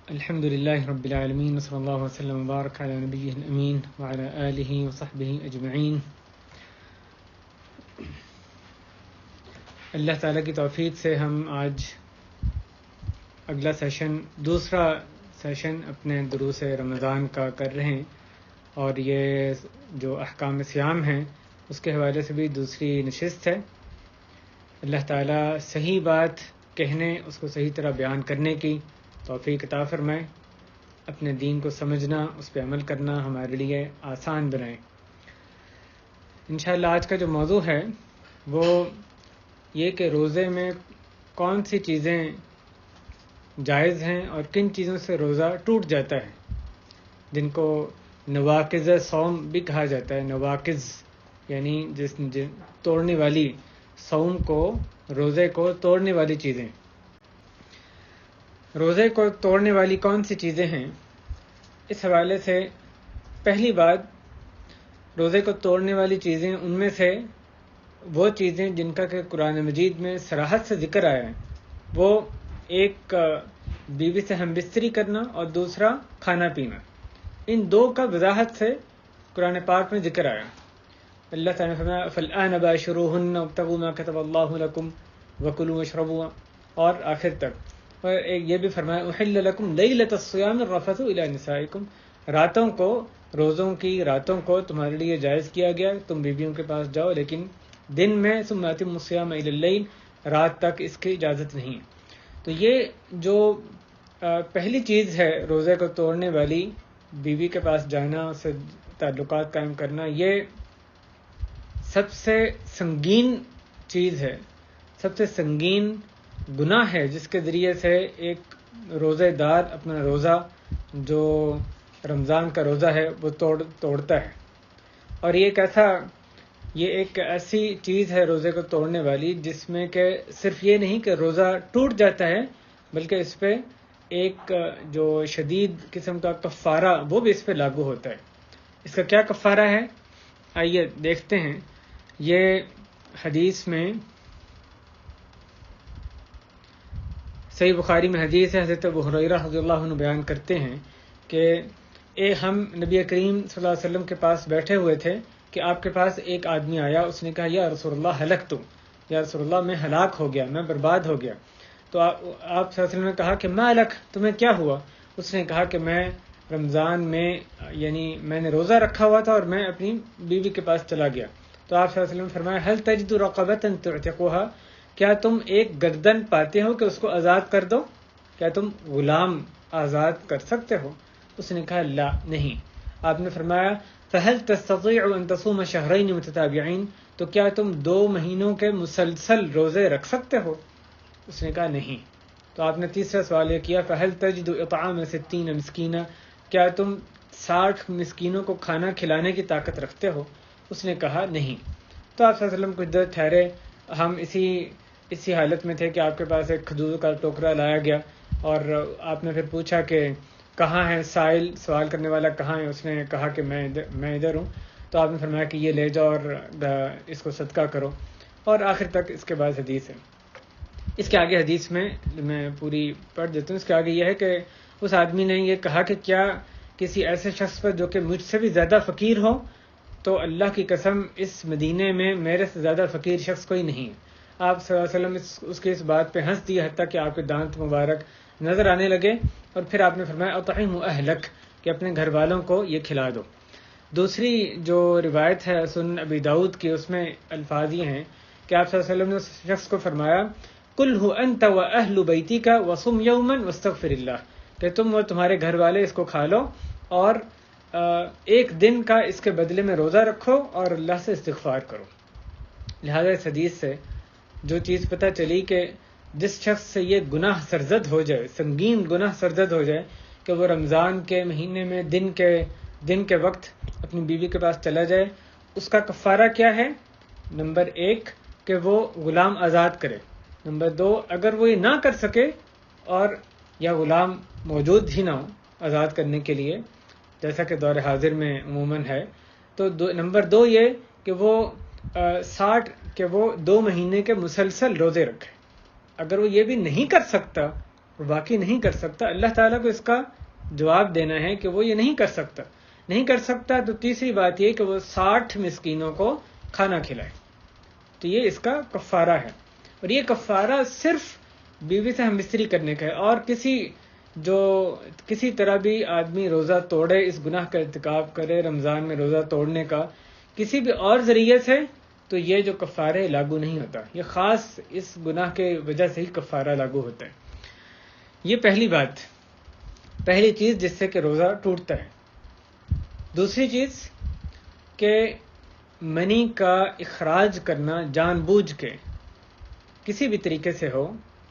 الحمد لله رب العالمين وصلى الله وسلم وبارك على نبيه الأمين وعلى آله وصحبه أجمعين. اللہ تعالیٰ کی توفیق سے ہم آج اگلا دوسرا سیشن اپنے دروس رمضان کا کر رہے ہیں، اور یہ جو احکام صیام ہیں اس کے حوالے سے بھی دوسری نشست ہے. اللہ تعالیٰ صحیح بات کہنے، اس کو صحیح طرح بیان کرنے کی توفیق عطا فرمائے، اپنے دین کو سمجھنا، اس پہ عمل کرنا ہمارے لیے آسان بنائے. انشاءاللہ آج کا جو موضوع ہے وہ یہ کہ روزے میں کون سی چیزیں جائز ہیں اور کن چیزوں سے روزہ ٹوٹ جاتا ہے، جن کو نواقض صوم بھی کہا جاتا ہے. نواقض یعنی توڑنے والی، صوم کو، روزے کو توڑنے والی چیزیں. روزے کو توڑنے والی کون سی چیزیں ہیں؟ اس حوالے سے پہلی بات، روزے کو توڑنے والی چیزیں ان میں سے وہ چیزیں جن کا کہ قرآن مجید میں صراحت سے ذکر آیا ہے، وہ ایک بیوی سے ہم بستری کرنا اور دوسرا کھانا پینا. ان دو کا وضاحت سے قرآن پاک میں ذکر آیا. اللہ تعالیٰ نے فرمایا فَالْآنَ بَاشِرُوهُنَّ وَابْتَغُوا مَا كَتَبَ اللَّهُ لَكُمْ وَكُلُوا وَاشْرَبُوا، اور آخر تک. اور یہ بھی فرمایا اُحِلَّ لَكُمْ لَيْلَةَ الصِّيَامِ الرَّفَثُ إِلَىٰ نِسَائِكُمْ، راتوں کو، روزوں کی راتوں کو تمہارے لیے جائز کیا گیا، تم بیویوں کے پاس جاؤ، لیکن دن میں ثُمَّ أَتِمُّوا الصِّيَامَ إِلَى اللَّيْلِ، رات تک اس کی اجازت نہیں. تو یہ جو پہلی چیز ہے روزے کو توڑنے والی، بیوی کے پاس جانا، اس سے تعلقات قائم کرنا، یہ سب سے سنگین چیز ہے، سب سے سنگین گناہ ہے، جس کے ذریعے سے ایک روزے دار اپنا روزہ، جو رمضان کا روزہ ہے، وہ توڑتا ہے. اور یہ ایک ایسی چیز ہے روزے کو توڑنے والی، جس میں کہ صرف یہ نہیں کہ روزہ ٹوٹ جاتا ہے، بلکہ اس پہ ایک جو شدید قسم کا کفارہ وہ بھی اس پہ لاگو ہوتا ہے. اس کا کیا کفارہ ہے؟ آئیے دیکھتے ہیں. یہ حدیث میں، صحیح بخاری میں حدیث ہے، حضرت ابو ہریرہ رضی اللہ عنہ بیان کرتے ہیں کہ ہم نبی کریم صلی اللہ علیہ وسلم کے پاس بیٹھے ہوئے تھے کہ آپ کے پاس ایک آدمی آیا. اس نے کہا یا رسول اللہ ہلکتم، یا رسول اللہ میں ہلاک ہو گیا، میں برباد ہو گیا. تو آپ صلی اللہ علیہ وسلم نے کہا کہ ما لک، تمہیں کیا ہوا؟ اس نے کہا کہ میں رمضان میں، یعنی میں نے روزہ رکھا ہوا تھا اور میں اپنی بیوی کے پاس چلا گیا. تو آپ صلی اللہ علیہ وسلم نے فرمایا هل تجد رقبۃ تعتقها، کیا تم ایک گردن پاتے ہو کہ اس کو آزاد کر دو؟ کیا تم غلام آزاد کر سکتے ہو؟ اس نے کہا لا، نہیں. آپ نے فرمایا فهل تستطيع ان تصوم شهرين متتابعين، تو کیا تم 2 مہینوں کے مسلسل روزے رکھ سکتے ہو؟ اس نے کہا نہیں. تو آپ نے تیسرا سوال یہ کیا فهل تجد اطعام 60 مسکینا، کیا تم 60 مسکینوں کو کھانا کھلانے کی طاقت رکھتے ہو؟ اس نے کہا نہیں. تو آپ صلی اللہ علیہ وسلم کچھ دیر ٹھہرے. ہم اسی حالت میں تھے کہ آپ کے پاس ایک کھجور کا ٹوکرا لایا گیا، اور آپ نے پھر پوچھا کہ کہاں ہے سائل، سوال کرنے والا کہاں ہے؟ اس نے کہا کہ میں ادھر ہوں. تو آپ نے فرمایا کہ یہ لے جاؤ اور اس کو صدقہ کرو. اور آخر تک اس کے بعد حدیث ہے. اس کے آگے حدیث میں پوری پڑھ دیتا ہوں. اس کے آگے یہ ہے کہ اس آدمی نے یہ کہا کہ کیا کسی ایسے شخص پر جو کہ مجھ سے بھی زیادہ فقیر ہو؟ تو اللہ کی قسم اس مدینے میں میرے سے زیادہ فقیر شخص کوئی نہیں. آپ صلی اللہ علیہ وسلم اس کی اس بات پہ ہنس دیا، حتیٰ کہ آپ کے دانت مبارک نظر آنے لگے. اور پھر آپ نے فرمایا اطعم اہلک، کہ اپنے گھر والوں کو یہ کھلا دو. دوسری جو روایت ہے سنن ابی داؤد کی، اس میں الفاظ یہ ہیں کہ آپ صلی اللہ علیہ وسلم نے اس شخص کو فرمایا کلہ انت واہل بیتک وصم یوما واستغفر اللہ، کہ تم اور تمہارے گھر والے اس کو کھا لو اور ایک دن کا اس کے بدلے میں روزہ رکھو اور اللہ سے استغفار کرو. لہذا اس حدیث سے جو چیز پتہ چلی کہ جس شخص سے یہ گناہ سرزد ہو جائے، سنگین گناہ سرزد ہو جائے، کہ وہ رمضان کے مہینے میں دن کے وقت اپنی بیوی کے پاس چلا جائے، اس کا کفارہ کیا ہے؟ نمبر 1 کہ وہ غلام آزاد کرے. نمبر 2 اگر وہ یہ نہ کر سکے اور یا غلام موجود ہی نہ ہو آزاد کرنے کے لیے، جیسا کہ دور حاضر میں عموماً ہے، تو نمبر 2 یہ کہ وہ 2 مہینے کے مسلسل روزے رکھے. اگر وہ یہ بھی نہیں کر سکتا واقعی نہیں کر سکتا، اللہ تعالیٰ کو اس کا جواب دینا ہے کہ وہ یہ نہیں کر سکتا تو تیسری بات یہ کہ وہ 60 مسکینوں کو کھانا کھلائے، تو یہ اس کا کفارہ ہے۔ اور یہ کفارہ صرف بیوی سے ہم بستری کرنے کا ہے، اور کسی طرح بھی آدمی روزہ توڑے، اس گناہ کا ارتکاب کرے رمضان میں روزہ توڑنے کا کسی بھی اور ذریعے سے، تو یہ جو کفارہ ہے لاگو نہیں ہوتا، یہ خاص اس گناہ کے وجہ سے ہی کفارہ لاگو ہوتا ہے۔ یہ پہلی چیز جس سے کہ روزہ ٹوٹتا ہے۔ دوسری چیز کہ منی کا اخراج کرنا جان بوجھ کے کسی بھی طریقے سے ہو،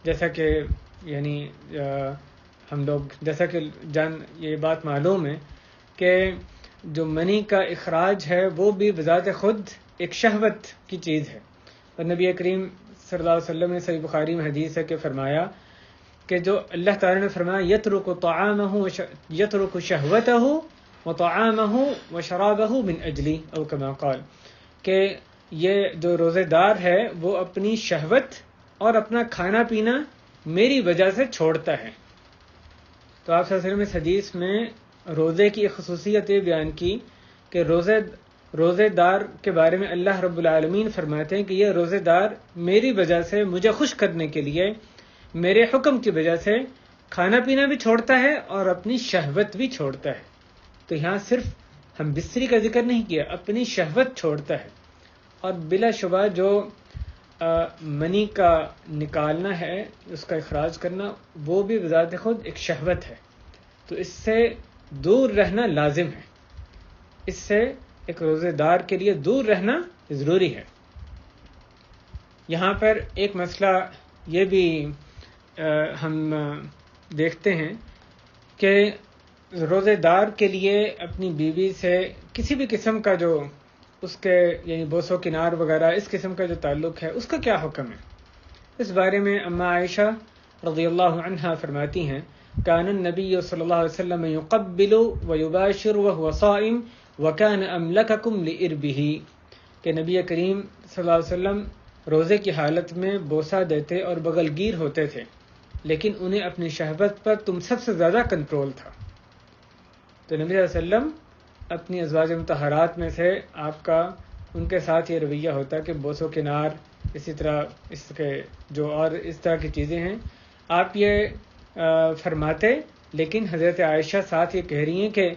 جیسا کہ یعنی ہم لوگ جیسا کہ یہ بات معلوم ہے کہ جو منی کا اخراج ہے وہ بھی بذات خود ایک شہوت کی چیز ہے، اور نبی کریم صلی اللہ علیہ وسلم نے صحیح بخاری میں حدیث ہے کہ فرمایا کہ جو اللہ تعالیٰ نے فرمایا یترک شہوتہ وطعامہ وشرابہ من اجلی او کما قال، کہ یہ جو روزے دار ہے وہ اپنی شہوت اور اپنا کھانا پینا میری وجہ سے چھوڑتا ہے۔ تو آپ صلی اللہ علیہ وسلم اس حدیث میں روزے کی ایک خصوصیت یہ بیان کی کہ روزے دار کے بارے میں اللہ رب العالمین فرماتے ہیں کہ یہ روزے دار میری وجہ سے، مجھے خوش کرنے کے لیے، میرے حکم کی وجہ سے کھانا پینا بھی چھوڑتا ہے اور اپنی شہوت بھی چھوڑتا ہے۔ تو یہاں صرف ہم بستری کا ذکر نہیں کیا، اپنی شہوت چھوڑتا ہے۔ اور بلا شبہ جو منی کا نکالنا ہے، اس کا اخراج کرنا، وہ بھی بذات خود ایک شہوت ہے، تو اس سے دور رہنا لازم ہے، اس سے ایک روزے دار کے لیے دور رہنا ضروری ہے۔ یہاں پر ایک مسئلہ یہ بھی ہم دیکھتے ہیں کہ روزے دار کے لیے اپنی بیوی سے کسی بھی قسم کا جو اس کے یعنی بوس و کنار وغیرہ اس قسم کا جو تعلق ہے، اس کا کیا حکم ہے؟ اس بارے میں اما عائشہ رضی اللہ عنہا فرماتی ہیں کان النبی صلی اللہ علیہ وسلم یقبل ویباشر وهو صائم وکان املککم لاربہ، کہ نبی کریم صلی اللہ علیہ وسلم روزے کی حالت میں بوسہ دیتے اور بغل گیر ہوتے تھے، لیکن انہیں اپنی شہوت پر تم سب سے زیادہ کنٹرول تھا۔ تو نبی صلی اللہ علیہ وسلم اپنی ازواج مطہرات میں سے آپ کا ان کے ساتھ یہ رویہ ہوتا کہ بوس و کنار، اسی طرح اس کے جو اور اس طرح کی چیزیں ہیں آپ یہ فرماتے، لیکن حضرت عائشہ ساتھ یہ کہہ رہی ہیں کہ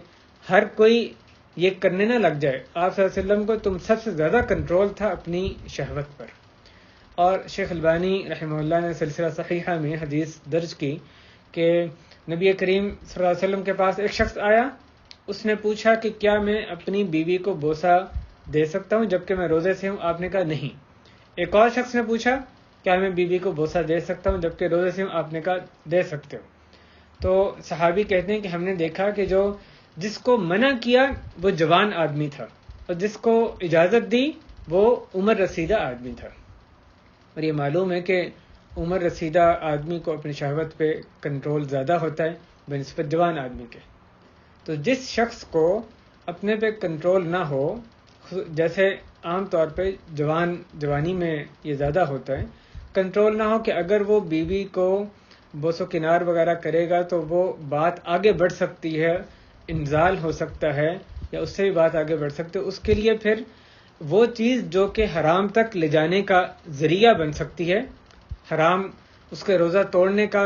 ہر کوئی یہ کرنے نہ لگ جائے، آپ صلی اللہ علیہ وسلم کو تم سب سے زیادہ کنٹرول تھا اپنی شہوت پر۔ اور شیخ البانی رحمہ اللہ نے سلسلہ صحیحہ میں حدیث درج کی کہ نبی کریم صلی اللہ علیہ وسلم کے پاس ایک شخص آیا، اس نے پوچھا کہ کیا میں اپنی بیوی کو بوسہ دے سکتا ہوں جبکہ میں روزے سے ہوں؟ آپ نے کہا نہیں۔ ایک اور شخص نے پوچھا کیا میں بیوی کو بوسہ دے سکتا ہوں جبکہ روزے سے ہوں؟ آپ نے کہا دے سکتے ہو۔ تو صحابی کہتے ہیں کہ ہم نے دیکھا کہ جس کو منع کیا وہ جوان آدمی تھا، اور جس کو اجازت دی وہ عمر رسیدہ آدمی تھا۔ اور یہ معلوم ہے کہ عمر رسیدہ آدمی کو اپنی شہوت پہ کنٹرول زیادہ ہوتا ہے بنسبت جوان آدمی کے۔ تو جس شخص کو اپنے پہ کنٹرول نہ ہو، جیسے عام طور پہ جوانی میں یہ زیادہ ہوتا ہے، کنٹرول نہ ہو کہ اگر وہ بیوی کو بوس و کنار وغیرہ کرے گا تو وہ بات آگے بڑھ سکتی ہے، انزال ہو سکتا ہے، یا اس سے بھی بات آگے بڑھ سکتی ہے، اس کے لیے پھر وہ چیز جو کہ حرام تک لے جانے کا ذریعہ بن سکتی ہے، حرام اس کے روزہ توڑنے کا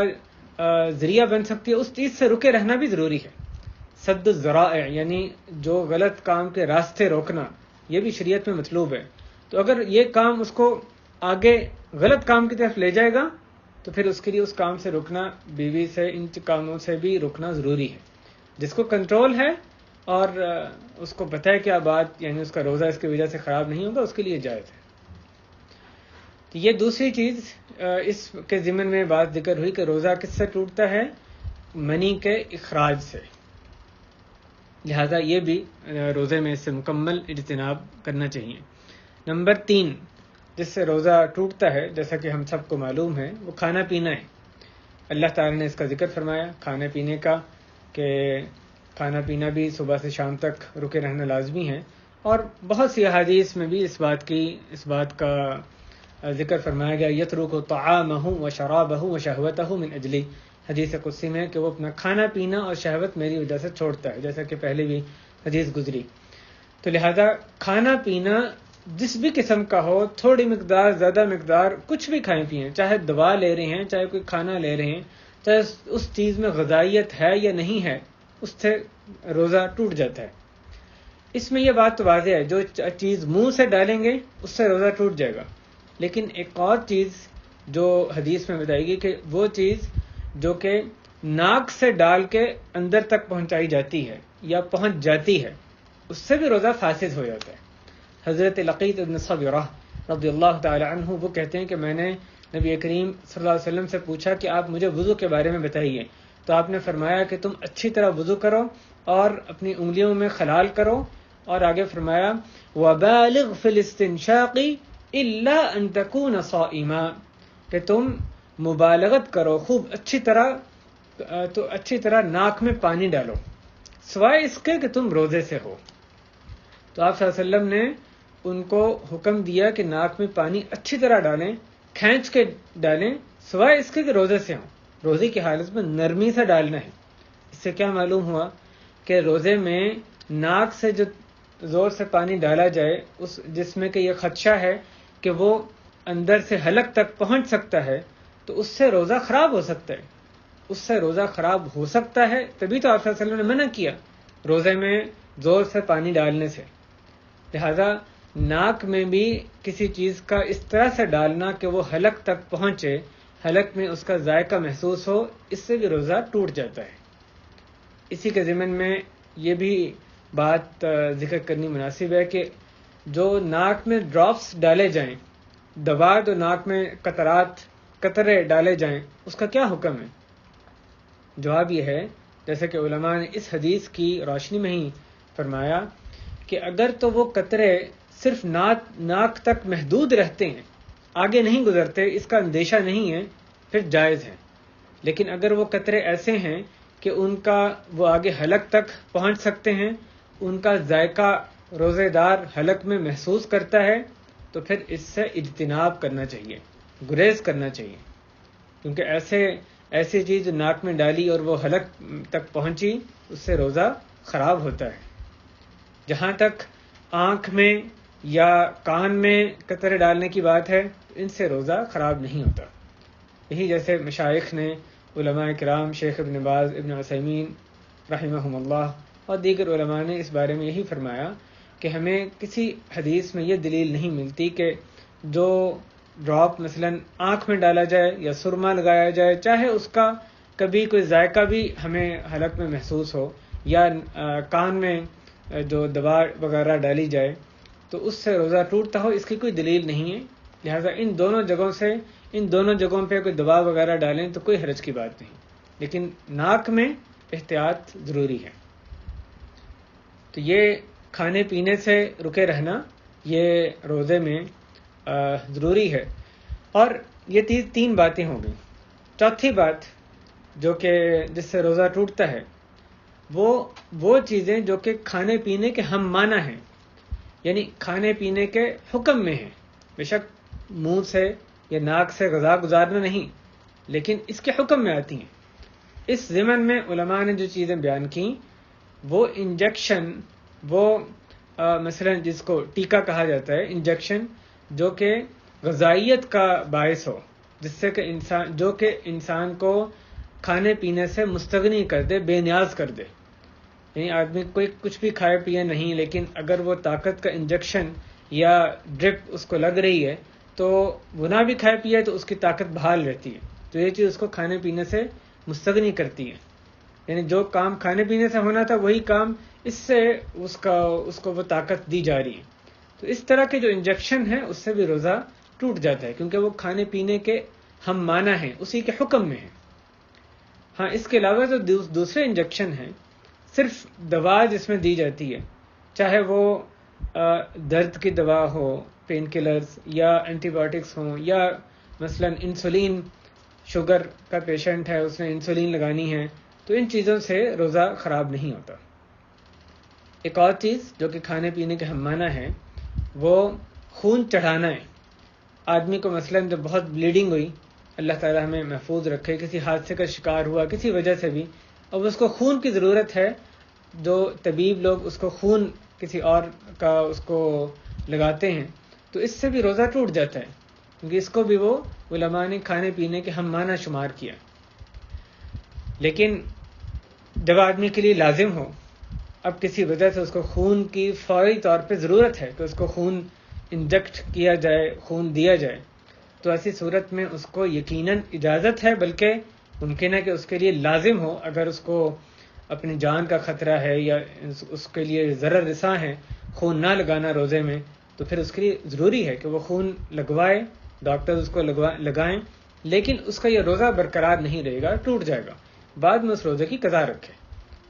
ذریعہ بن سکتی ہے، اس چیز سے رکے رہنا بھی ضروری ہے۔ سد الذرائع یعنی جو غلط کام کے راستے روکنا، یہ بھی شریعت میں مطلوب ہے۔ تو اگر یہ کام اس کو آگے غلط کام کی طرف لے جائے گا تو پھر اس کے لیے اس کام سے رکنا، بیوی سے ان کاموں سے بھی رکنا ضروری ہے۔ جس کو کنٹرول ہے اور اس کو پتہ ہے کیا بات، یعنی اس کا روزہ اس کی وجہ سے خراب نہیں ہوگا، اس کے لیے جائز ہے۔ تو یہ دوسری چیز اس کے ضمن میں بات ذکر ہوئی کہ روزہ کس سے ٹوٹتا ہے؟ منی کے اخراج سے، لہذا یہ بھی روزے میں اس سے مکمل اجتناب کرنا چاہیے۔ نمبر 3 جس سے روزہ ٹوٹتا ہے، جیسا کہ ہم سب کو معلوم ہے، وہ کھانا پینا ہے۔ اللہ تعالیٰ نے اس کا ذکر فرمایا کھانے پینے کا، کہ کھانا پینا بھی صبح سے شام تک رکے رہنا لازمی ہے، اور بہت سی احادیث میں بھی اس بات کا ذکر فرمایا گیا یترک طعامہ وشرابہ وشہوتہ من اجلی، حدیث قدسی میں کہ وہ اپنا کھانا پینا اور شہوت میری وجہ سے چھوڑتا ہے، جیسا کہ پہلے بھی حدیث گزری. تو لہذا کھانا پینا جس بھی قسم کا ہو، تھوڑی مقدار زیادہ مقدار کچھ بھی کھائیں پیئیں، چاہے دوا لے رہے ہیں، چاہے کوئی کھانا لے رہے ہیں، چاہے اس چیز میں غذائیت ہے یا نہیں ہے، اس سے روزہ ٹوٹ جاتا ہے. اس میں یہ بات تو واضح ہے، جو چیز منہ سے ڈالیں گے اس سے روزہ ٹوٹ جائے گا. لیکن ایک اور چیز جو حدیث میں بتائی گئی کہ وہ چیز جو کہ ناک سے ڈال کے اندر تک پہنچائی جاتی ہے یا پہنچ جاتی ہے، اس سے بھی روزہ فاسد ہو جاتا ہے. حضرت لقیط بن صبرہ رضی اللہ تعالی عنہ وہ کہتے ہیں کہ میں نے نبی کریم صلی اللہ علیہ وسلم سے پوچھا کہ آپ مجھے وضو کے بارے میں بتائیے، تو آپ نے فرمایا کہ تم اچھی طرح وضو کرو اور اپنی انگلیوں میں خلال کرو، اور آگے فرمایا وَبَالِغْ فِي الْإِسْتِنْشَاقِ إِلَّا أَن تَكُونَ صَائِمًا، کہ تم مبالغت کرو، خوب اچھی طرح ناک میں پانی ڈالو، سوائے اس کے کہ تم روزے سے ہو. تو آپ صلی اللہ علیہ وسلم نے ان کو حکم دیا کہ ناک میں پانی اچھی طرح ڈالیں، کھینچ کے ڈالیں، سوائے اس کے کہ روزے سے ہوں. روزے کی حالت میں نرمی سے ڈالنا ہے. اس سے کیا معلوم ہوا کہ روزے میں ناک سے جو زور سے پانی ڈالا جائے، جس میں کہ یہ خدشہ ہے کہ وہ اندر سے حلق تک پہنچ سکتا ہے، تو اس سے روزہ خراب ہو سکتا ہے. اس سے روزہ خراب ہو سکتا ہے، تبھی تو آپ صلی اللہ علیہ وسلم نے منع کیا روزے میں زور سے پانی ڈالنے سے. لہذا ناک میں بھی کسی چیز کا اس طرح سے ڈالنا کہ وہ حلق تک پہنچے، حلق میں اس کا ذائقہ محسوس ہو، اس سے بھی روزہ ٹوٹ جاتا ہے. اسی کے ضمن میں یہ بھی بات ذکر کرنی مناسب ہے کہ جو ناک میں ڈراپس ڈالے جائیں، دوا جو ناک میں قطرے ڈالے جائیں، اس کا کیا حکم ہے؟ جواب یہ ہے، جیسے کہ علماء نے اس حدیث کی روشنی میں ہی فرمایا کہ اگر تو وہ قطرے صرف ناک تک محدود رہتے ہیں، آگے نہیں گزرتے، اس کا اندیشہ نہیں ہے، پھر جائز ہے. لیکن اگر وہ قطرے ایسے ہیں کہ ان کا وہ آگے حلق تک پہنچ سکتے ہیں، ان کا ذائقہ روزے دار حلق میں محسوس کرتا ہے، تو پھر اس سے اجتناب کرنا چاہیے، گریز کرنا چاہیے. کیونکہ ایسی چیز ناک میں ڈالی اور وہ حلق تک پہنچی، اس سے روزہ خراب ہوتا ہے. جہاں تک آنکھ میں یا کان میں قطرے ڈالنے کی بات ہے، ان سے روزہ خراب نہیں ہوتا. یہی جیسے مشائخ نے، علماء کرام، شیخ ابن باز، ابن عثیمین رحمہم اللہ اور دیگر علماء نے اس بارے میں یہی فرمایا کہ ہمیں کسی حدیث میں یہ دلیل نہیں ملتی کہ جو ڈراپ مثلا آنکھ میں ڈالا جائے یا سرما لگایا جائے، چاہے اس کا کبھی کوئی ذائقہ بھی ہمیں حلق میں محسوس ہو، یا کان میں جو دوا وغیرہ ڈالی جائے، تو اس سے روزہ ٹوٹتا ہو، اس کی کوئی دلیل نہیں ہے. لہٰذا ان دونوں جگہوں پہ کوئی دوا وغیرہ ڈالیں تو کوئی حرج کی بات نہیں، لیکن ناک میں احتیاط ضروری ہے. تو یہ کھانے پینے سے رکے رہنا یہ روزے میں ضروری ہے. اور یہ تین باتیں ہو گئیں. چوتھی بات جو کہ جس سے روزہ ٹوٹتا ہے، وہ چیزیں جو کہ کھانے پینے کے ہم معنی ہیں، یعنی کھانے پینے کے حکم میں ہیں. بے شک منہ سے یا ناک سے غذا گزارنا نہیں، لیکن اس کے حکم میں آتی ہیں. اس ضمن میں علماء نے جو چیزیں بیان کیں، وہ انجیکشن، وہ مثلا جس کو ٹیکہ کہا جاتا ہے، انجیکشن جو کہ غذائیت کا باعث ہو، جس سے کہ انسان کو کھانے پینے سے مستغنی کر دے، بے نیاز کر دے. یعنی آدمی کوئی کچھ بھی کھائے پیے نہیں، لیکن اگر وہ طاقت کا انجیکشن یا ڈرپ اس کو لگ رہی ہے تو وہ نہ بھی کھائے پیے تو اس کی طاقت بحال رہتی ہے. تو یہ چیز اس کو کھانے پینے سے مستغنی کرتی ہے. یعنی جو کام کھانے پینے سے ہونا تھا، وہی کام اس سے اس کو وہ طاقت دی جا رہی ہے. تو اس طرح کے جو انجیکشن ہیں، اس سے بھی روزہ ٹوٹ جاتا ہے، کیونکہ وہ کھانے پینے کے ہم معنی ہیں، اسی کے حکم میں ہیں. ہاں، اس کے علاوہ جو دوسرے انجیکشن ہیں، صرف دوا جس میں دی جاتی ہے، چاہے وہ درد کی دوا ہو، پین کلرز، یا اینٹی بایوٹکس ہوں، یا مثلا انسولین، شوگر کا پیشنٹ ہے، اس نے انسولین لگانی ہے، تو ان چیزوں سے روزہ خراب نہیں ہوتا. ایک اور چیز جو کہ کھانے پینے کے ہم معنی ہے، وہ خون چڑھانا ہے. آدمی کو مثلا جب بہت بلیڈنگ ہوئی اللہ تعالیٰ ہمیں محفوظ رکھے، کسی حادثے کا شکار ہوا کسی وجہ سے بھی، اب اس کو خون کی ضرورت ہے، جو طبیب لوگ اس کو خون کسی اور کا اس کو لگاتے ہیں، تو اس سے بھی روزہ ٹوٹ جاتا ہے، کیونکہ اس کو بھی وہ علماء نے کھانے پینے کے ہم معنی شمار کیا۔ لیکن جب آدمی کے لیے لازم ہو، اب کسی وجہ سے اس کو خون کی فوری طور پہ ضرورت ہے کہ اس کو خون انجیکٹ کیا جائے، خون دیا جائے، تو ایسی صورت میں اس کو یقیناً اجازت ہے، بلکہ ممکن ہے کہ اس کے لیے لازم ہو، اگر اس کو اپنی جان کا خطرہ ہے یا اس کے لیے ضرر رساں ہے خون نہ لگانا روزے میں، تو پھر اس کے لیے ضروری ہے کہ وہ خون لگوائے، ڈاکٹر اس کو لگائیں، لیکن اس کا یہ روزہ برقرار نہیں رہے گا، ٹوٹ جائے گا، بعد میں اس روزے کی قضا رکھے۔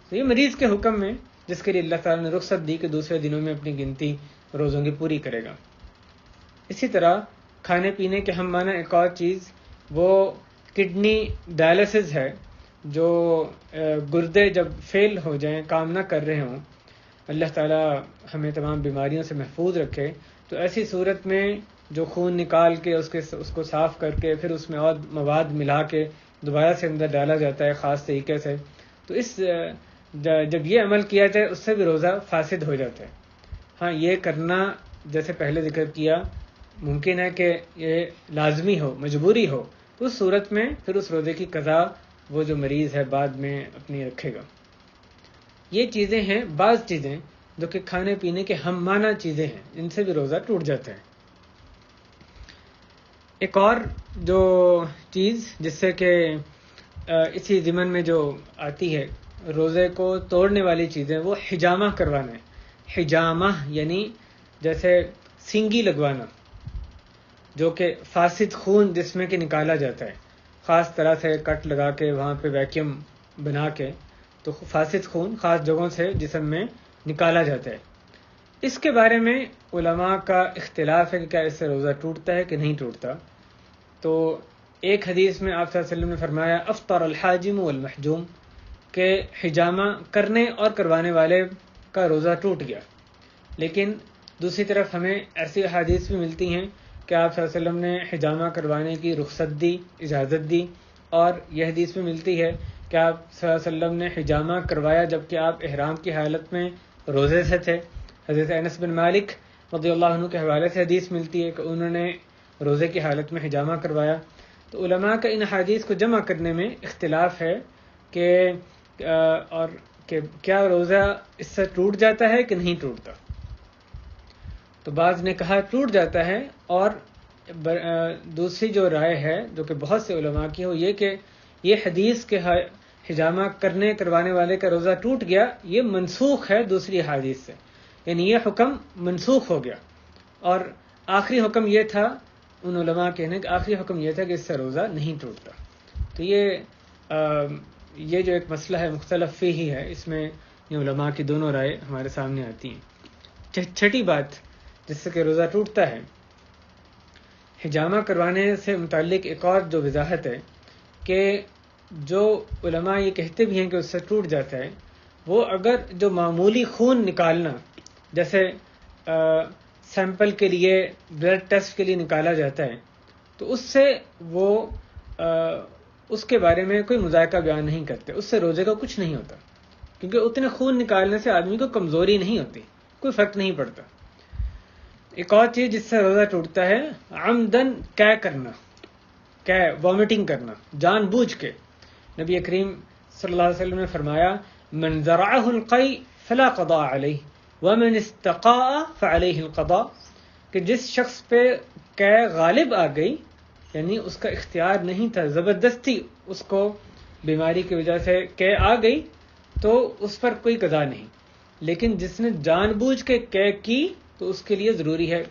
تو یہ مریض کے حکم میں، جس کے لیے اللہ تعالیٰ نے رخصت دی کہ دوسرے دنوں میں اپنی گنتی روزوں کی پوری کرے گا۔ اسی طرح کھانے پینے کے ہم معنی ایک اور چیز وہ کڈنی ڈائلسس ہے، جو گردے جب فیل ہو جائیں، کام نہ کر رہے ہوں، اللہ تعالیٰ ہمیں تمام بیماریوں سے محفوظ رکھے، تو ایسی صورت میں جو خون نکال کے اس کو صاف کر کے پھر اس میں اور مواد ملا کے دوبارہ سے اندر ڈالا جاتا ہے خاص طریقے سے، تو جب یہ عمل کیا جائے اس سے بھی روزہ فاسد ہو جاتا ہے۔ ہاں، یہ کرنا جیسے پہلے ذکر کیا ممکن ہے کہ یہ لازمی ہو، مجبوری ہو، تو اس صورت میں پھر اس روزے کی قضا وہ جو مریض ہے بعد میں اپنی رکھے گا۔ یہ چیزیں ہیں، بعض چیزیں جو کہ کھانے پینے کے ہم معنی چیزیں ہیں، ان سے بھی روزہ ٹوٹ جاتا ہے۔ ایک اور جو چیز جس سے کہ اسی ضمن میں جو آتی ہے روزے کو توڑنے والی چیزیں، وہ حجامہ کروانا ہے۔ حجامہ یعنی جیسے سینگی لگوانا، جو کہ فاسد خون جس میں کہ نکالا جاتا ہے، خاص طرح سے کٹ لگا کے وہاں پہ ویکیوم بنا کے، تو فاسد خون خاص جگہوں سے جسم میں نکالا جاتا ہے۔ اس کے بارے میں علماء کا اختلاف ہے کہ کیا اس سے روزہ ٹوٹتا ہے کہ نہیں ٹوٹتا۔ تو ایک حدیث میں آپ صلی اللہ علیہ وسلم نے فرمایا افطر الحاجم والمحجوم، کہ حجامہ کرنے اور کروانے والے کا روزہ ٹوٹ گیا۔ لیکن دوسری طرف ہمیں ایسی احادیث بھی ملتی ہیں کہ آپ صلی اللہ علیہ وسلم نے حجامہ کروانے کی رخصت دی، اجازت دی، اور یہ حدیث بھی ملتی ہے کہ آپ صلی اللہ علیہ وسلم نے حجامہ کروایا جبکہ آپ احرام کی حالت میں روزے سے تھے۔ حضرت انس بن مالک رضی اللہ عنہ کے حوالے سے حدیث ملتی ہے کہ انہوں نے روزے کی حالت میں حجامہ کروایا۔ تو علماء کا ان حدیث کو جمع کرنے میں اختلاف ہے کہ کیا روزہ اس سے ٹوٹ جاتا ہے کہ نہیں ٹوٹتا۔ تو بعض نے کہا ٹوٹ جاتا ہے، اور دوسری جو رائے ہے جو کہ بہت سے علماء کی ہو یہ کہ یہ حدیث کے حجامہ کروانے والے کا روزہ ٹوٹ گیا، یہ منسوخ ہے دوسری حدیث سے، یعنی یہ حکم منسوخ ہو گیا، اور آخری حکم یہ تھا، ان علماء کہنے کہ آخری حکم یہ تھا کہ اس سے روزہ نہیں ٹوٹتا۔ تو یہ جو ایک مسئلہ ہے مختلف فیہ ہے، اس میں یہ علماء کی دونوں رائے ہمارے سامنے آتی ہیں۔ چھٹی بات جس سے کہ روزہ ٹوٹتا ہے، حجامہ کروانے سے متعلق ایک اور جو وضاحت ہے کہ جو علماء یہ کہتے بھی ہیں کہ اس سے ٹوٹ جاتا ہے، وہ اگر جو معمولی خون نکالنا، جیسے سیمپل کے لیے بلڈ ٹیسٹ کے لیے نکالا جاتا ہے، تو اس سے وہ اس کے بارے میں کوئی مذائقہ بیان نہیں کرتے، اس سے روزے کا کچھ نہیں ہوتا، کیونکہ اتنے خون نکالنے سے آدمی کو کمزوری نہیں ہوتی، کوئی فرق نہیں پڑتا۔ ایک اور چیز جس سے روزہ ٹوٹتا ہے عمدن کرنا، وامٹنگ کرنا، جان بوجھ کے۔ نبی کریم صلی اللہ علیہ وسلم نے فرمایا من ذرعہ القی فلا قضاء علیہ ومن استقاء فعلیہ القضاء، کہ جس شخص پہ غالب آ گئی، یعنی اس کا اختیار نہیں تھا، زبردستی اس کو بیماری کی وجہ سے آ گئی، تو اس پر کوئی قضا نہیں، لیکن جس نے جان بوجھ کے کی تو اس کے لیے ضروری ہے،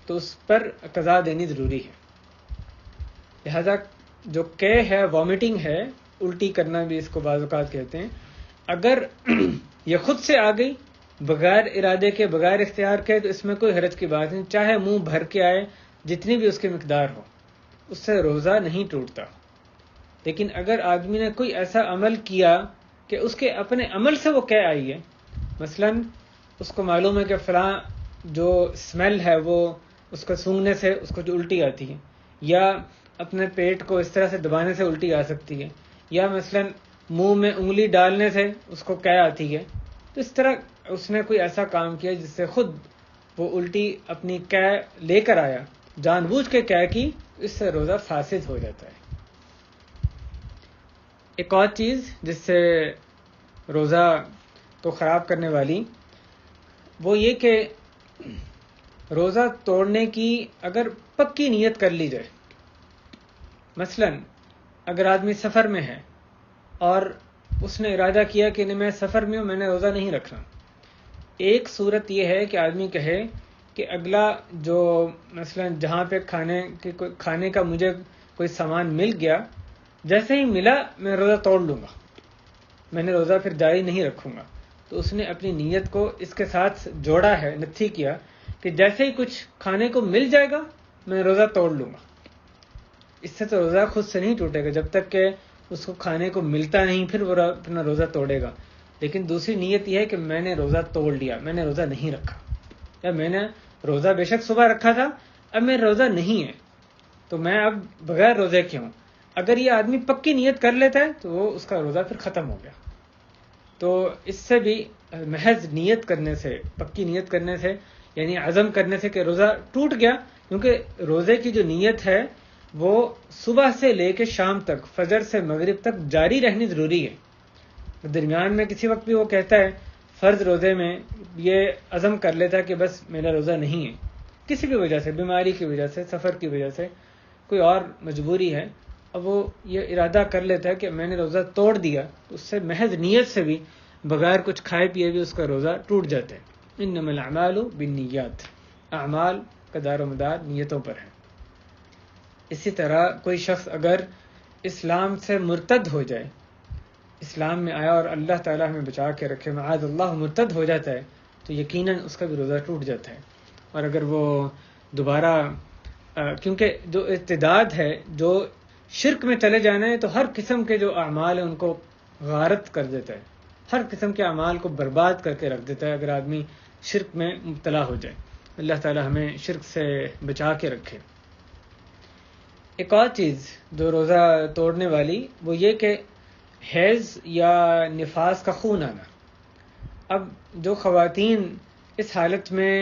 تو اس پر قضا دینی ضروری ہے۔ لہذا جو ہے وامٹنگ ہے، الٹی کرنا بھی اس کو بعض اوقات کہتے ہیں، اگر یہ خود سے آ گئی بغیر ارادے کے، بغیر اختیار کے، تو اس میں کوئی حرج کی بات نہیں، چاہے منہ بھر کے آئے، جتنی بھی اس کی مقدار ہو، اس سے روزہ نہیں ٹوٹتا۔ لیکن اگر آدمی نے کوئی ایسا عمل کیا کہ اس کے اپنے عمل سے وہ آئی ہے، مثلا اس کو معلوم ہے کہ فلاں جو اسمیل ہے وہ اس کو سونگھنے سے اس کو جو الٹی آتی ہے، یا اپنے پیٹ کو اس طرح سے دبانے سے الٹی آ سکتی ہے، یا مثلا منہ میں انگلی ڈالنے سے اس کو قے آتی ہے. تو اس طرح اس نے کوئی ایسا کام کیا جس سے خود وہ الٹی اپنی قے لے کر آیا، جان بوجھ کے قے کی، اس سے روزہ فاسد ہو جاتا ہے. ایک اور چیز جس سے روزہ کو خراب کرنے والی وہ یہ کہ روزہ توڑنے کی اگر پکی نیت کر لی جائے. مثلا اگر آدمی سفر میں ہے اور اس نے ارادہ کیا کہ نہیں میں سفر میں ہوں، میں نے روزہ نہیں رکھنا. ایک صورت یہ ہے کہ آدمی کہے کہ اگلا جو مثلا جہاں پہ کھانے کا مجھے کوئی سامان مل گیا، جیسے ہی ملا میں روزہ توڑ لوں گا، میں نے روزہ پھر جاری نہیں رکھوں گا. تو اس نے اپنی نیت کو اس کے ساتھ جوڑا ہے، نتھی کیا کہ جیسے ہی کچھ کھانے کو مل جائے گا میں روزہ توڑ لوں گا. اس سے تو روزہ خود سے نہیں ٹوٹے گا جب تک کہ اس کو کھانے کو ملتا نہیں، پھر وہ اپنا روزہ توڑے گا. لیکن دوسری نیت یہ ہے کہ میں نے روزہ توڑ لیا، میں نے روزہ نہیں رکھا، یا میں نے روزہ بے شک صبح رکھا تھا، اب میں روزہ نہیں ہے تو میں اب بغیر روزے کے ہوں. اگر یہ آدمی پکی نیت کر لیتا ہے تو وہ اس کا روزہ پھر ختم ہو گیا. تو اس سے بھی محض نیت کرنے سے، پکی نیت کرنے سے، یعنی عزم کرنے سے کہ روزہ ٹوٹ گیا، کیونکہ روزے کی جو نیت ہے وہ صبح سے لے کے شام تک، فجر سے مغرب تک جاری رہنی ضروری ہے. درمیان میں کسی وقت بھی وہ کہتا ہے فرض روزے میں یہ عزم کر لیتا ہے کہ بس میرا روزہ نہیں ہے، کسی بھی وجہ سے، بیماری کی وجہ سے، سفر کی وجہ سے، کوئی اور مجبوری ہے، اب وہ یہ ارادہ کر لیتا ہے کہ میں نے روزہ توڑ دیا، تو اس سے محض نیت سے بھی، بغیر کچھ کھائے پیے بھی اس کا روزہ ٹوٹ جاتا ہے. انما الاعمال بالنیات، اعمال کا دار و مدار نیتوں پر ہے. اسی طرح کوئی شخص اگر اسلام سے مرتد ہو جائے، اسلام میں آیا اور اللہ تعالیٰ ہمیں بچا کے رکھے، معاذ اللہ مرتد ہو جاتا ہے، تو یقیناً اس کا بھی روزہ ٹوٹ جاتا ہے. اور اگر وہ دوبارہ کیونکہ جو ارتداد ہے، جو شرک میں چلے جانا ہے، تو ہر قسم کے جو اعمال ہیں ان کو غارت کر دیتا ہے، ہر قسم کے اعمال کو برباد کر کے رکھ دیتا ہے اگر آدمی شرک میں مبتلا ہو جائے. اللہ تعالیٰ ہمیں شرک سے بچا کے رکھے. ایک اور چیز جو روزہ توڑنے والی وہ یہ کہ حیض یا نفاس کا خون آنا. اب جو خواتین اس حالت میں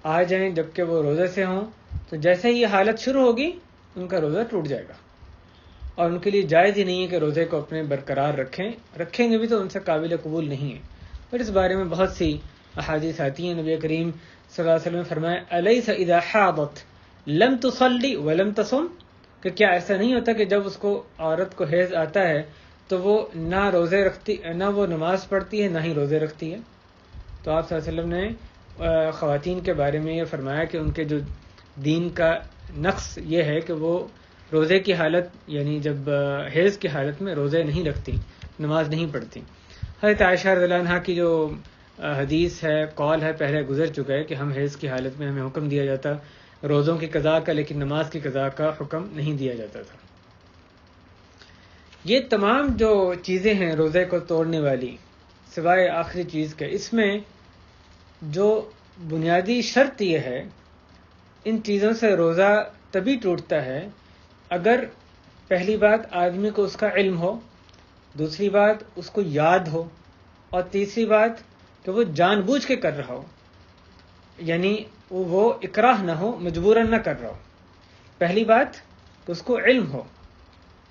آ جائیں جبکہ وہ روزے سے ہوں، تو جیسے ہی یہ حالت شروع ہوگی ان کا روزہ ٹوٹ جائے گا، اور ان کے لیے جائز ہی نہیں ہے کہ روزے کو اپنے برقرار رکھیں گے بھی تو ان سے قابل قبول نہیں ہے. اور اس بارے میں بہت سی احادیث آتی ہیں. نبی کریم صلی اللہ علیہ وسلم نے فرمایا الیس اذا حاضت لم تصلی ولم تصم، کہ کیا ایسا نہیں ہوتا کہ جب اس کو عورت کو حیض آتا ہے تو وہ نہ روزے رکھتی، نہ وہ نماز پڑھتی ہے، نہ ہی روزے رکھتی ہے. تو آپ صلی اللہ علیہ وسلم نے خواتین کے بارے میں یہ فرمایا کہ ان کے جو دین کا نقص یہ ہے کہ وہ روزے کی حالت، یعنی جب حیض کی حالت میں روزے نہیں رکھتی، نماز نہیں پڑھتی. حضرت عائشہ رضی اللہ عنہا کی جو حدیث ہے، قول ہے، پہلے گزر چکا ہے کہ ہم حیض کی حالت میں ہمیں حکم دیا جاتا روزوں کی قضاء کا، لیکن نماز کی قضاء کا حکم نہیں دیا جاتا تھا. یہ تمام جو چیزیں ہیں روزے کو توڑنے والی، سوائے آخری چیز کے، اس میں جو بنیادی شرط یہ ہے، ان چیزوں سے روزہ تبھی ٹوٹتا ہے اگر پہلی بات آدمی کو اس کا علم ہو، دوسری بات اس کو یاد ہو، اور تیسری بات کہ وہ جان بوجھ کے کر رہا ہو، یعنی وہ اکراہ نہ ہو، مجبوراً نہ کر رہا ہو. پہلی بات کہ اس کو علم ہو.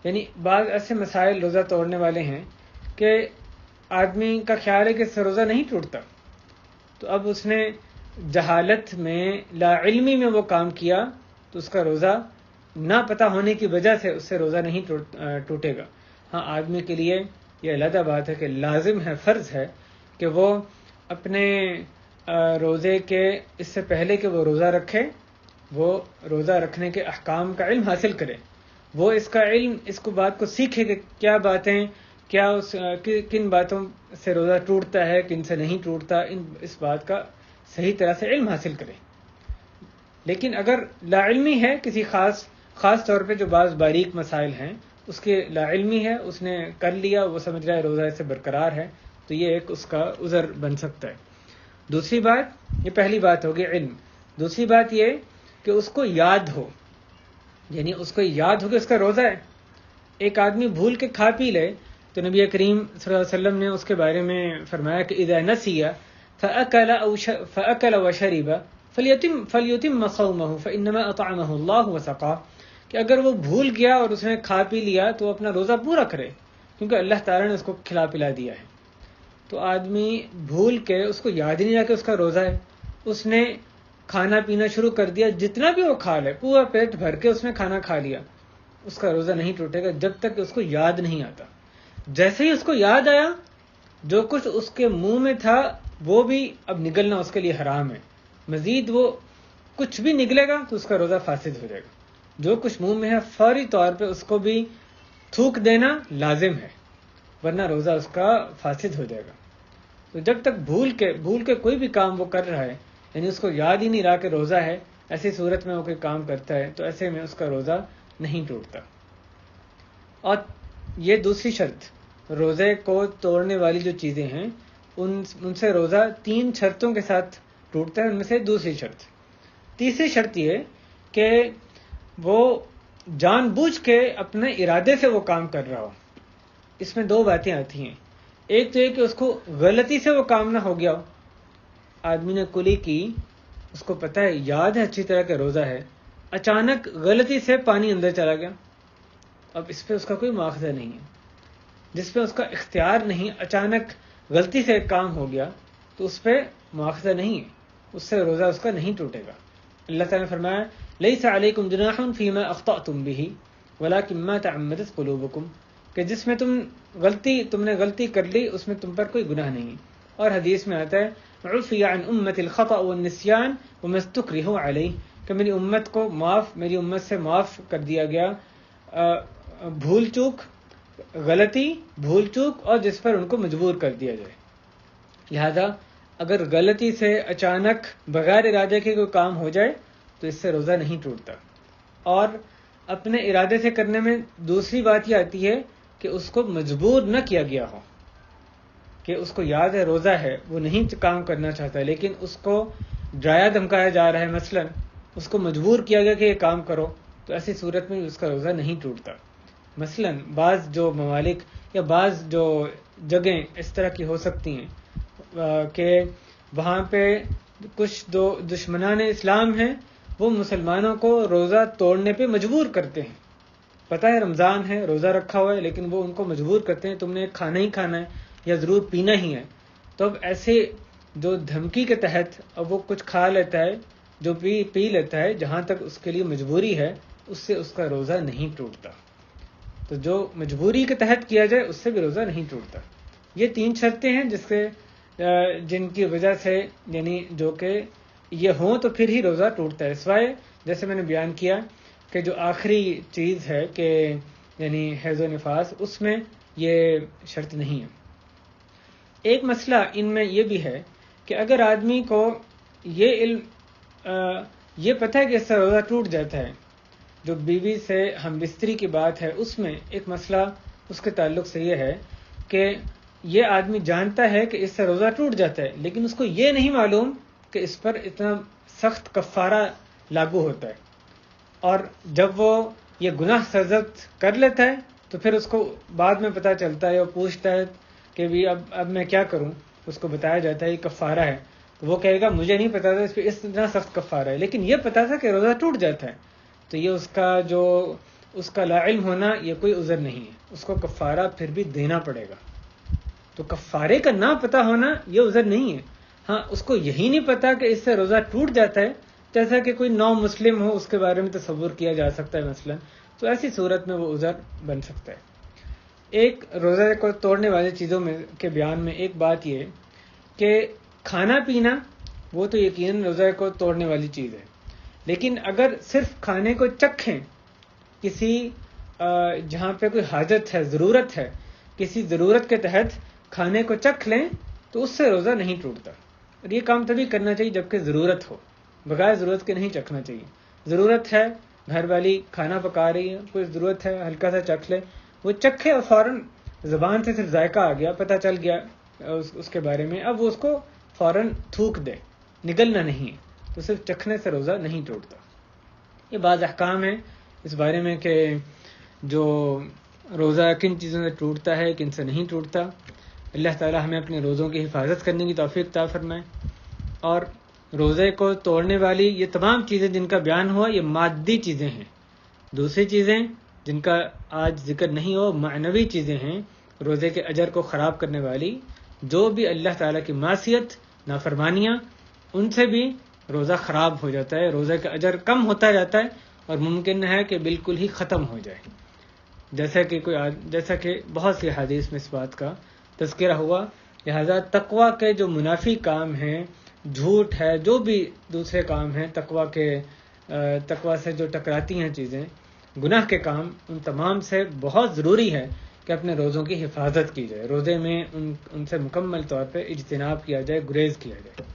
یعنی بعض ایسے مسائل روزہ توڑنے والے ہیں کہ آدمی کا خیال ہے کہ اس سے روزہ نہیں ٹوٹتا، تو اب اس نے جہالت میں، لا علمی میں وہ کام کیا تو اس کا روزہ نہ پتہ ہونے کی وجہ سے اس سے روزہ نہیں ٹوٹے گا. ہاں آدمی کے لیے یہ علیحدہ بات ہے کہ لازم ہے، فرض ہے کہ وہ اپنے روزے کے اس سے پہلے کہ وہ روزہ رکھے، وہ روزہ رکھنے کے احکام کا علم حاصل کرے، وہ اس کا علم، اس کو بات کو سیکھے کہ کیا باتیں، کیا کن باتوں سے روزہ ٹوٹتا ہے، کن سے نہیں ٹوٹتا، اس بات کا صحیح طرح سے علم حاصل کرے. لیکن اگر لا علمی ہے، کسی خاص طور پہ جو بعض باریک مسائل ہیں اس کے لا علمی ہے، اس نے کر لیا، وہ سمجھ رہا ہے روزہ اس سے برقرار ہے، تو یہ ایک اس کا عذر بن سکتا ہے. دوسری بات، یہ پہلی بات ہوگی علم. دوسری بات یہ کہ اس کو یاد ہو. یعنی اس کو یاد ہو کہ اس کا روزہ ہے. ایک آدمی بھول کے کھا پی لے تو نبی کریم صلی اللہ علیہ وسلم نے اس کے بارے میں فرمایا کہ اذا نسی فاکل وشرب فلیتم صومه فانما اطعمه اللہ وسقاه، کہ اگر وہ بھول گیا اور اس نے کھا پی لیا تو وہ اپنا روزہ پورا کرے، کیونکہ اللہ تعالیٰ نے اس کو کھلا پلا دیا ہے. تو آدمی بھول کے اس کو یاد ہی نہیں رہا کہ اس کا روزہ ہے، اس نے کھانا پینا شروع کر دیا، جتنا بھی وہ کھا لے پورا پیٹ بھر کے اس نے کھانا کھا لیا، اس کا روزہ نہیں ٹوٹے گا جب تک کہ اس کو یاد نہیں آتا. جیسے ہی اس کو یاد آیا جو کچھ اس کے منہ میں تھا وہ بھی اب نگلنا اس کے لیے حرام ہے، مزید وہ کچھ بھی نگلے گا تو اس کا روزہ فاسد ہو جائے گا. جو کچھ منہ میں ہے فوری طور پہ اس کو بھی تھوک دینا لازم ہے، ورنہ روزہ اس کا فاسد ہو جائے گا. تو جب تک بھول کے کوئی بھی کام وہ کر رہا ہے، یعنی اس کو یاد ہی نہیں رہا کہ روزہ ہے، ایسی صورت میں وہ کوئی کام کرتا ہے تو ایسے میں اس کا روزہ نہیں ٹوٹتا. اور یہ دوسری شرط، روزے کو توڑنے والی جو چیزیں ہیں ان سے روزہ 3 شرطوں کے ساتھ ٹوٹتا ہے. ان میں سے دوسری شرط. تیسری شرط یہ کہ وہ جان بوجھ کے اپنے ارادے سے وہ کام کر رہا ہو. اس میں 2 باتیں آتی ہیں. ایک تو یہ کہ اس کو غلطی سے وہ کام نہ ہو گیا ہو، آدمی نے کلی کی، اس کو پتہ ہے، یاد ہے اچھی طرح کہ روزہ ہے، اچانک غلطی سے پانی اندر چلا گیا، اب اس پہ اس کا کوئی مواخذہ نہیں ہے. جس پہ اس کا اختیار نہیں، اچانک غلطی سے ایک کام ہو گیا تو اس پہ مواخذہ نہیں ہے، اس سے روزہ اس کا نہیں ٹوٹے گا. اللہ تعالیٰ نے فرمایا لیس علیکم جناح فیما اخطأتم به ولکن ما تعمدت قلوبکم، کہ جس میں تم نے غلطی کر لی اس میں تم پر کوئی گناہ نہیں. اور حدیث میں آتا ہے عفی عن امت الخطأ والنسیان وما استکرہوا علیہ، کہ میری امت سے معاف کر دیا گیا بھول چوک، غلطی، بھول چوک اور جس پر ان کو مجبور کر دیا جائے. لہذا اگر غلطی سے اچانک بغیر ارادے کے کوئی کام ہو جائے تو اس سے روزہ نہیں ٹوٹتا. اور اپنے ارادے سے کرنے میں دوسری بات یہ آتی ہے کہ اس کو مجبور نہ کیا گیا ہو، کہ اس کو یاد ہے روزہ ہے، وہ نہیں کام کرنا چاہتا لیکن اس کو ڈرایا دھمکایا جا رہا ہے، مثلا اس کو مجبور کیا گیا کہ یہ کام کرو، تو ایسی صورت میں اس کا روزہ نہیں ٹوٹتا. مثلا بعض جو ممالک یا بعض جو جگہیں اس طرح کی ہو سکتی ہیں کہ وہاں پہ کچھ دشمنان اسلام ہیں، وہ مسلمانوں کو روزہ توڑنے پہ مجبور کرتے ہیں. پتہ ہے رمضان ہے، روزہ رکھا ہوا ہے، لیکن وہ ان کو مجبور کرتے ہیں تم نے کھانا ہی کھانا ہے یا ضرور پینا ہی ہے. تو اب ایسے جو دھمکی کے تحت اب وہ کچھ کھا لیتا ہے، جو پی لیتا ہے، جہاں تک اس کے لیے مجبوری ہے اس سے اس کا روزہ نہیں ٹوٹتا. تو جو مجبوری کے تحت کیا جائے اس سے بھی روزہ نہیں ٹوٹتا. یہ 3 شرطیں ہیں جن کی وجہ سے یعنی جو کہ یہ ہوں تو پھر ہی روزہ ٹوٹتا ہے. سوائے جیسے میں نے بیان کیا کہ جو آخری چیز ہے کہ یعنی حیض و نفاس، اس میں یہ شرط نہیں ہے. ایک مسئلہ ان میں یہ بھی ہے کہ اگر آدمی کو یہ پتہ ہے کہ اس سے روزہ ٹوٹ جاتا ہے، جو بیوی سے ہم بستری کی بات ہے اس میں ایک مسئلہ اس کے تعلق سے یہ ہے کہ یہ آدمی جانتا ہے کہ اس سے روزہ ٹوٹ جاتا ہے، لیکن اس کو یہ نہیں معلوم کہ اس پر اتنا سخت کفارہ لاگو ہوتا ہے. اور جب وہ یہ گناہ سرزد کر لیتا ہے تو پھر اس کو بعد میں پتہ چلتا ہے، وہ پوچھتا ہے کہ بھی اب میں کیا کروں. اس کو بتایا جاتا ہے یہ کفارہ ہے، تو وہ کہے گا مجھے نہیں پتا تھا اس پہ اتنا سخت کفارہ ہے، لیکن یہ پتا تھا کہ روزہ ٹوٹ جاتا ہے. تو یہ اس کا لا علم ہونا یہ کوئی عذر نہیں ہے، اس کو کفارہ پھر بھی دینا پڑے گا. تو کفارے کا نہ پتہ ہونا یہ عذر نہیں ہے. ہاں اس کو یہی نہیں پتا کہ اس سے روزہ ٹوٹ جاتا ہے، جیسا کہ کوئی نو مسلم ہو اس کے بارے میں تصور کیا جا سکتا ہے مثلا، تو ایسی صورت میں وہ عذر بن سکتا ہے. ایک روزہ کو توڑنے والی چیزوں میں کے بیان میں ایک بات یہ کہ کھانا پینا وہ تو یقیناً روزہ کو توڑنے والی چیز ہے، لیکن اگر صرف کھانے کو چکھیں، کسی جہاں پہ کوئی حاجت ہے، ضرورت ہے، کسی ضرورت کے تحت کھانے کو چکھ لیں تو اس سے روزہ نہیں ٹوٹتا. اور یہ کام تبھی کرنا چاہیے جبکہ ضرورت ہو، بغیر ضرورت کے نہیں چکھنا چاہیے. ضرورت ہے، گھر والی کھانا پکا رہی ہے، کوئی ضرورت ہے، ہلکا سا چکھ لے، وہ چکھے اور فوراً زبان سے صرف ذائقہ آ گیا، پتہ چل گیا اس کے بارے میں، اب وہ اس کو فوراً تھوک دے، نگلنا نہیں ہے، تو صرف چکھنے سے روزہ نہیں ٹوٹتا. یہ بعض احکام ہیں اس بارے میں کہ جو روزہ کن چیزوں سے ٹوٹتا ہے کن سے نہیں ٹوٹتا. اللہ تعالی ہمیں اپنے روزوں کی حفاظت کرنے کی توفیق عطا فرمائے. اور روزے کو توڑنے والی یہ تمام چیزیں جن کا بیان ہوا یہ مادی چیزیں ہیں. دوسری چیزیں جن کا آج ذکر نہیں ہو معنوی چیزیں ہیں روزے کے اجر کو خراب کرنے والی. جو بھی اللہ تعالیٰ کی معصیت نافرمانیاں ان سے بھی روزہ خراب ہو جاتا ہے, روزے کا اجر کم ہوتا جاتا ہے اور ممکن ہے کہ بالکل ہی ختم ہو جائے. جیسا کہ بہت سی حدیث میں اس بات کا تذکرہ ہوا. لہذا تقوی کے جو منافی کام ہیں, جھوٹ ہے, جو بھی دوسرے کام ہیں تقوی سے جو ٹکراتی ہیں چیزیں, گناہ کے کام, ان تمام سے بہت ضروری ہے کہ اپنے روزوں کی حفاظت کی جائے. روزے میں ان سے مکمل طور پہ اجتناب کیا جائے, گریز کیا جائے.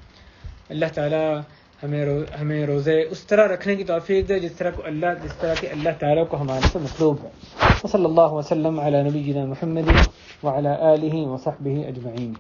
اللہ تعالیٰ ہمیں روزے اس طرح رکھنے کی توفیق دے جس طرح کہ اللہ تعالیٰ کو ہمارے سے مطلوب ہے. صلی اللہ وسلم علی نبینا محمد وعلی آلہ وصحبہ اجمعین.